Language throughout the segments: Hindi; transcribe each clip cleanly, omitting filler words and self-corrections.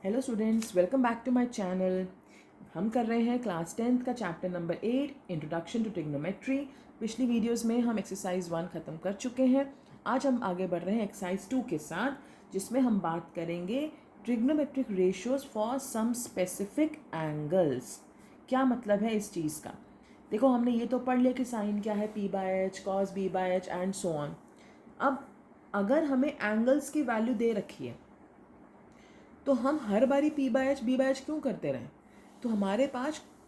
Hello students, welcome back to my channel. हम कर रहे हैं क्लास 10th का chapter number 8 introduction to trigonometry. पिछली वीडियोस में हम एक्सरसाइज 1 ख़त्म कर चुके हैं। आज हम आगे बढ़ रहे हैं एक्सरसाइज 2 के साथ, जिसमें हम बात करेंगे trigonometric ratios for some specific angles. क्या मतलब है इस चीज़ का? देखो, हमने ये तो पढ़ लिया कि साइन क्या है, p/h, cos b/h and so on. अब अगर हमें एंगल्स की वैल्यू दे रखी है तो हम हर बारी p/h b/h क्यों करते रहें? तो हमारे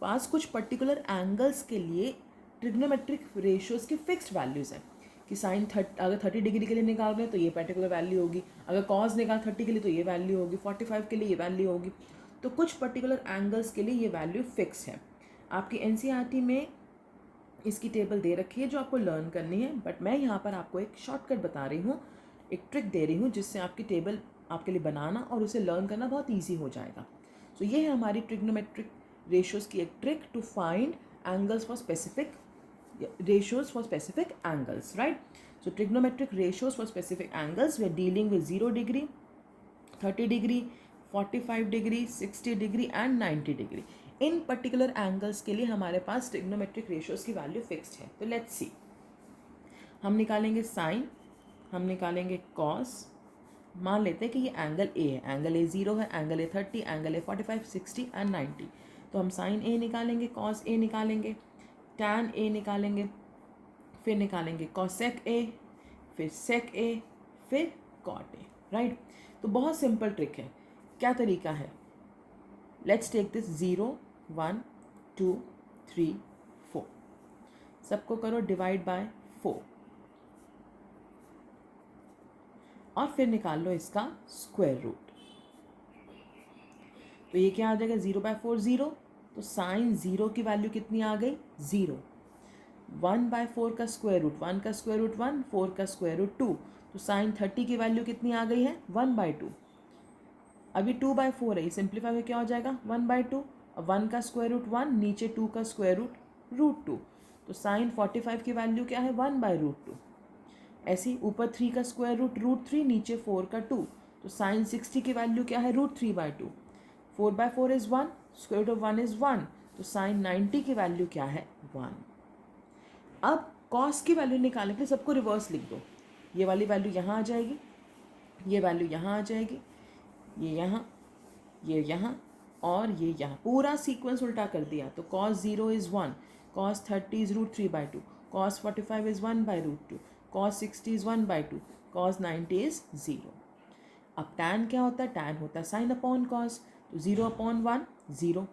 पास कुछ पर्टिकुलर एंगल्स के लिए ट्रिग्नोमेट्रिक रेशियोज की फिक्स्ड वैल्यूज़ हैं कि साइन अगर 30 डिग्री के लिए निकाल रहे हैं तो ये पर्टिकुलर वैल्यू होगी, अगर कॉस निकाल 30 के लिए तो ये वैल्यू होगी, 45 के लिए ये वैल्यू होगी। तो कुछ पर्टिकुलर एंगल्स के लिए ये वैल्यू फिक्स है। आपकी एनसीईआरटी में इसकी टेबल दे रखी है जो आपको लर्न करनी है, बट मैं यहाँ पर आपको एक शॉर्टकट बता रही हूँ, एक ट्रिक दे रही हूँ जिससे आपकी टेबल आपके लिए बनाना और उसे लर्न करना बहुत ईजी हो जाएगा। सो ये है हमारी ट्रिग्नोमेट्रिक रेशियोज की एक trick to find angles for specific ratios for specific angles, right? So trigonometric ratios for specific angles, we are dealing with 0 degree, 30 degree, 45 degree, 60 degree and 90 degree. In particular angles के लिए हमारे पास ट्रिग्नोमेट्रिक रेशियोज की वैल्यू फिक्स्ड है। तो लेट्स सी, हम निकालेंगे साइन, हम निकालेंगे कॉस। मान लेते हैं कि ये एंगल ए है, एंगल ए 0 है, angle A 30, angle A 45, 60 and 90। तो हम साइन ए निकालेंगे, कॉस ए निकालेंगे, टैन ए निकालेंगे, फिर निकालेंगे कॉसेक ए, फिर सेक ए, फिर कॉट ए, राइट? तो बहुत सिंपल ट्रिक है। क्या तरीका है? लेट्स टेक दिस 0 1 2 3 4, सबको करो डिवाइड बाय 4 और फिर निकाल लो इसका स्क्वायर रूट। तो ये क्या आ जाएगा? 0/4 0, तो साइन 0 की वैल्यू कितनी आ गई? 0। 1/4 का स्क्वायर रूट, 1 का स्क्वायर रूट 1, 4 का स्क्वायर रूट 2, तो साइन 30 की वैल्यू कितनी आ गई है? 1/2। अभी 2/4 है, ये सिंप्लीफाई में क्या हो जाएगा? 1/2। और 1 का स्क्वायर रूट 1, नीचे 2 का स्क्वायर रूट 2, तो साइन 45 की वैल्यू क्या है? 1/√2। ऐसे ही ऊपर 3 का स्क्वायर रूट 3, नीचे 4 का 2, तो साइन 60 की वैल्यू क्या है? √3/2। 4/4 is 1, square root of 1 is 1, तो साइन 90 की वैल्यू क्या है? 1। अब कॉस की वैल्यू निकालने के लिए सबको रिवर्स लिख दो। ये वाली वैल्यू यहाँ आ जाएगी, ये वैल्यू यहाँ आ जाएगी, ये यहाँ और ये यहाँ, पूरा सीक्वेंस उल्टा कर दिया। तो cos 0 is 1, cos 30 is √3/2, cos 45 is 1/√2, cos 60 is 1/2, cos 90 is 0। अब tan क्या होता है? tan होता है साइन अपॉन कॉस, तो 0/1 0,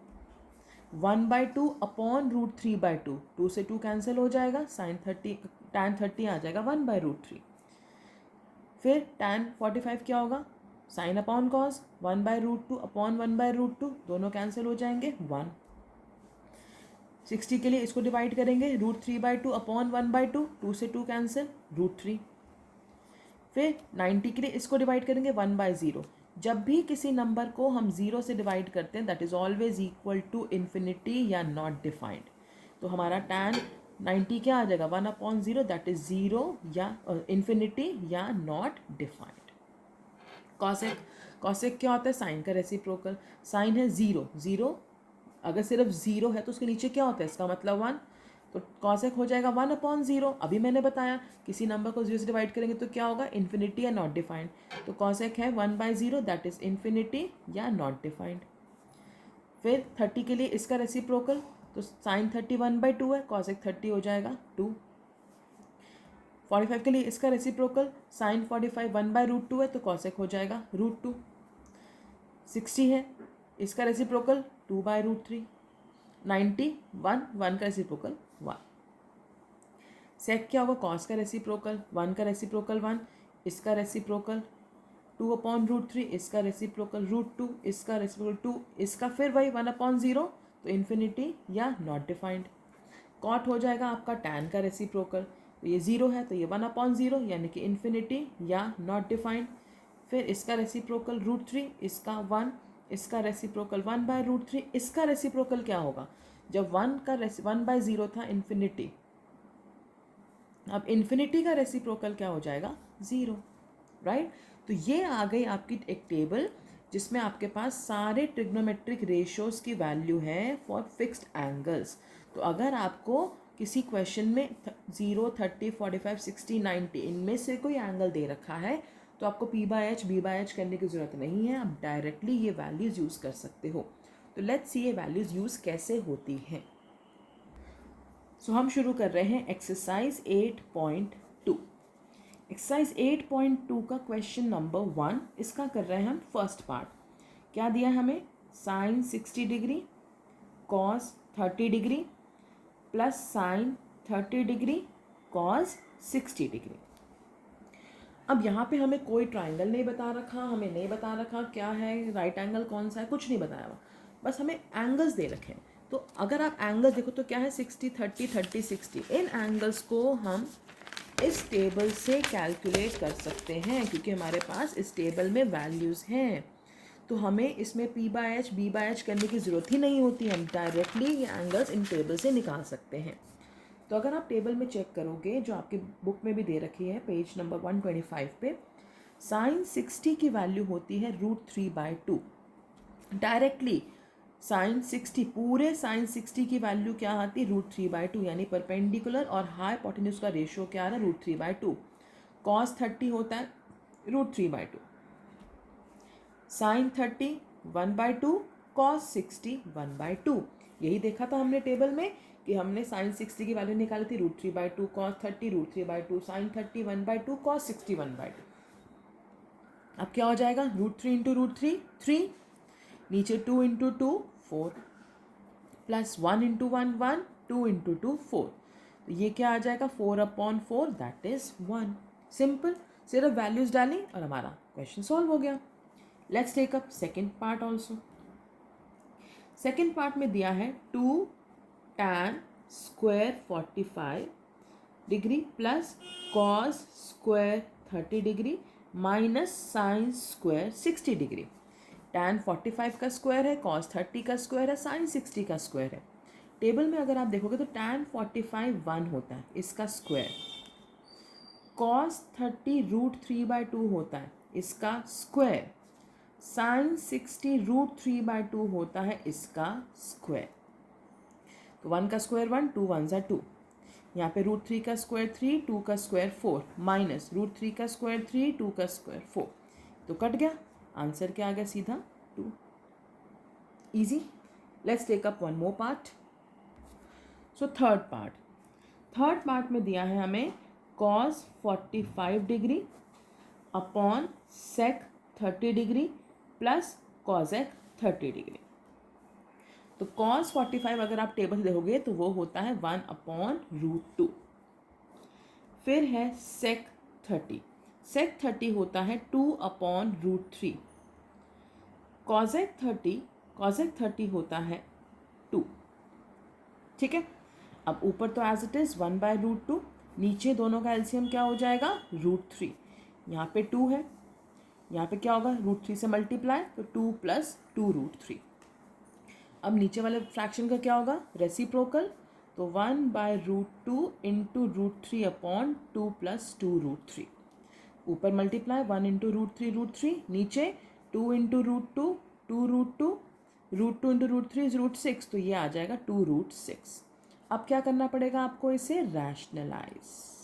1/2 अपॉन √3/2, 2 से 2 कैंसिल हो जाएगा, साइन 30 tan 30 आ जाएगा 1/√3। फिर tan 45 क्या होगा? साइन अपॉन कॉस, 1/√2 अपॉन 1/√2, दोनों कैंसिल हो जाएंगे, 1। 60 के लिए इसको डिवाइड करेंगे, √3/2 अपॉन 1/2, 2 से 2 कैंसिल, √3। फिर 90 के लिए इसको डिवाइड करेंगे 1/0। जब भी किसी नंबर को हम 0 से डिवाइड करते हैं, that is always equal to infinity या नॉट डिफाइंड। तो हमारा tan 90 क्या आ जाएगा? 1/0, दैट इज़ 0 या इन्फिनिटी या नॉट डिफाइंड। कॉसेक, कॉसेक क्या होता है? साइन का रेसिप्रोकल। साइन है 0, अगर सिर्फ 0 है तो उसके नीचे क्या होता है? इसका मतलब 1, तो कॉसेक हो जाएगा 1/0। अभी मैंने बताया किसी नंबर को 0 से डिवाइड करेंगे तो क्या होगा? इन्फिनिटी या नॉट डिफाइंड। तो कॉसेक है 1/0, दैट इज इन्फिनिटी या नॉट डिफाइंड। फिर 30 के लिए इसका रेसिप्रोकल, तो साइन 30 1/2 है, कॉसेक 30 हो जाएगा 2। 45 के लिए इसका रेसिप्रोकल, साइन 45 1/√2 है, तो कॉसेक हो जाएगा √2। 60 है, इसका रेसिप्रोकल 2/√3। 90 1 का रेसिप्रोकल 1। सेक क्या होगा? कॉस का रेसिप्रोकल, 1 का रेसिप्रोकल 1, इसका रेसिप्रोकल 2/√3, इसका रेसिप्रोकल √2, इसका रेसिप्रोकल 2, इसका फिर वही 1/0, तो इन्फिनिटी या नॉट डिफाइंड। कॉट हो जाएगा आपका tan का रेसिप्रोकल, तो ये 0 है तो ये 1/0 यानी कि इन्फिनिटी या नॉट डिफाइंड। फिर इसका रेसिप्रोकल √3, इसका 1, इसका रेसिप्रोकल 1/√3, इसका रेसिप्रोकल क्या होगा? जब 1/0 था इन्फिनिटी, अब इन्फिनिटी का रेसिप्रोकल क्या हो जाएगा? 0, राइट? तो ये आ गई आपकी एक टेबल जिसमें आपके पास सारे ट्रिग्नोमेट्रिक रेशियोज़ की वैल्यू है फॉर फिक्स्ड एंगल्स। तो अगर आपको किसी क्वेश्चन में 0, 30, 45, 60, 90 इनमें से कोई एंगल दे रखा है तो आपको P/H, B/H करने की ज़रूरत नहीं है, आप डायरेक्टली ये वैल्यूज़ यूज़ कर सकते हो। तो लेट्स सी ये वैल्यूज़ यूज़ कैसे होती हैं। सो हम शुरू कर रहे हैं एक्सरसाइज 8.2। एक्सरसाइज 8.2 का क्वेश्चन नंबर 1, इसका कर रहे हैं हम फर्स्ट पार्ट। क्या दिया हमें? Sine 60 degree cos 30 degree plus sine 30 degree cos 60 degree. अब यहाँ पे हमें कोई ट्राइंगल नहीं बता रखा, हमें नहीं बता रखा क्या है राइट एंगल कौन सा है, कुछ नहीं बताया हुआ, बस हमें एंगल्स दे रखे हैं। तो अगर आप एंगल्स देखो तो क्या है 60, 30, 30, 60। इन एंगल्स को हम इस टेबल से कैलकुलेट कर सकते हैं क्योंकि हमारे पास इस टेबल में वैल्यूज़ हैं। तो हमें इसमें P/H, B/H करने की ज़रूरत ही नहीं होती, हम डायरेक्टली ये एंगल्स इन टेबल से निकाल सकते हैं। तो अगर आप टेबल में चेक करोगे जो आपकी बुक में भी दे रखी है पेज नंबर 125 पे, साइन 60 की वैल्यू होती है √3/2। डायरेक्टली साइन 60, पूरे साइन 60 की वैल्यू क्या आती है √3/2, यानी परपेंडिकुलर और हाइपोटेन्यूज का रेशियो क्या आ रहा है √3/2। कॉस 30 होता है √3/2, साइन 30 1/2, कॉस 60 1/2। यही देखा था हमने टेबल में कि हमने साइन 60 की वैल्यू निकाली थी √3/2, कॉस 30 √3/2, साइन 30 1/2, कॉस 60 1/2। अब क्या हो जाएगा √3 इंटू √3 3, नीचे 2 इंटू 2 4, प्लस 1 इंटू 1 1, 2 इंटू 2 4। तो ये क्या आ जाएगा 4/4, दैट इज 1। सिंपल, सिर्फ वैल्यूज डाली और हमारा क्वेश्चन सॉल्व हो गया। Let's take up second part also. Second part में दिया है 2 tan square 45 degree plus cos square 30 degree minus sine square 60 degree. tan 45 का स्क्वायर है, cos 30 का स्क्वायर है, sin 60 का स्क्वायर है। टेबल में अगर आप देखोगे तो tan 45 1 होता है, इसका स्क्वायर। cos 30 √3/2 होता है, इसका स्क्वायर। sin 60 √3/2 होता है, इसका स्क्वायर। तो 1 का स्क्वायर 1, 2 1 ज़ा 2, यहाँ पे √3 का स्क्वायर 3, 2 का स्क्वायर 4, माइनस √3 का स्क्वायर 3, 2 का स्क्वायर 4। तो कट गया, आंसर क्या आ गया सीधा 2। Easy. Let's take up one more part. So third part में दिया है हमें cos 45 degree upon sec 30 degree plus cosec 30 degree. तो cos 45 अगर आप टेबल देखोगे तो वो होता है 1/√2। फिर है sec 30, sec 30 होता है 2/√3। cosec 30 होता है 2। ठीक है, अब ऊपर तो एज इट इज़ 1/√2, नीचे दोनों का एलसीएम क्या हो जाएगा √3। यहाँ पे 2 है, यहाँ पे क्या होगा √3 से मल्टीप्लाई, तो 2 + 2√3। अब नीचे वाले फ्रैक्शन का क्या होगा रेसिप्रोकल, तो 1/√2 इंटू √3/2 + 2√3। ऊपर मल्टीप्लाई 1 इंटू √3, नीचे 2 इंटू √2, 2√2, √2 इंटू √3 √6, तो ये आ जाएगा 2√6। अब क्या करना पड़ेगा आपको, इसे रैशनलाइज।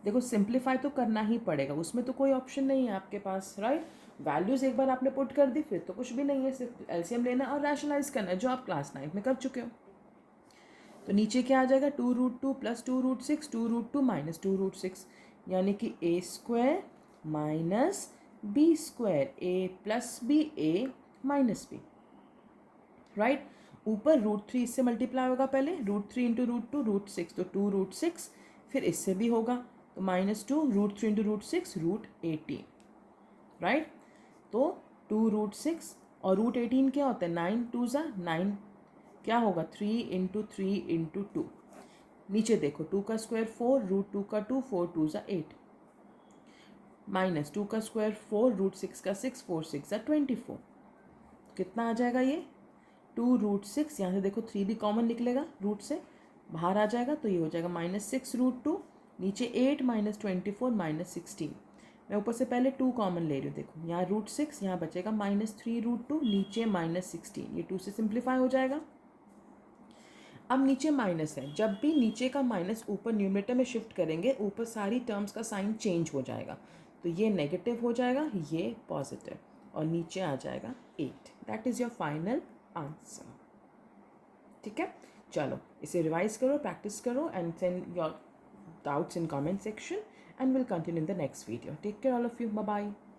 देखो सिंप्लीफाई तो करना ही पड़ेगा, उसमें तो कोई ऑप्शन नहीं है आपके पास, राइट। वैल्यूज़ एक बार आपने पुट कर दी फिर तो कुछ भी नहीं है, सिर्फ एलसीएम लेना और रैशनलाइज करना है, जो आप क्लास 9 में कर चुके हो। तो नीचे क्या आ जाएगा 2√2 + 2√6, 2√2 माइनस 2√6, यानी कि a² minus b², a plus b, a minus b, right. ऊपर √3 इससे मल्टीप्लाई होगा पहले, √3 इंटू √2 √6, तो 2√6, फिर इससे भी होगा तो -2, √3 इंटू √6 √18, राइट। तो 2√6 और √18 क्या होता है 9 2 ज़ा 9, क्या होगा 3 इंटू 3 इंटू 2। नीचे देखो 2 का स्क्वायर 4, √2 का 2, 4 2 ज़ा 8, माइनस 2 का स्क्वायर 4, √6 का 6, 4 6 ज़ा 24। कितना आ जाएगा ये 2√6, यहाँ से देखो 3 भी कॉमन निकलेगा, रूट से बाहर आ जाएगा, तो ये हो जाएगा -6 √2, नीचे 8 - 24 - 16, मैं ऊपर से पहले 2 कॉमन ले रही हूँ, देखो यहाँ √6, यहाँ बचेगा -3√2, नीचे -16, ये 2 से सिंप्लीफाई हो जाएगा। अब नीचे माइनस है, जब भी नीचे का माइनस ऊपर न्यूमरेटर में शिफ्ट करेंगे ऊपर सारी टर्म्स का साइन चेंज हो जाएगा, तो ये नेगेटिव हो जाएगा, ये पॉजिटिव, और नीचे आ जाएगा 8। That is your final answer. ठीक है, चलो इसे रिवाइज करो, प्रैक्टिस करो and send your doubts in comment section, and we'll continue in the next video. Take care all of you. Bye bye.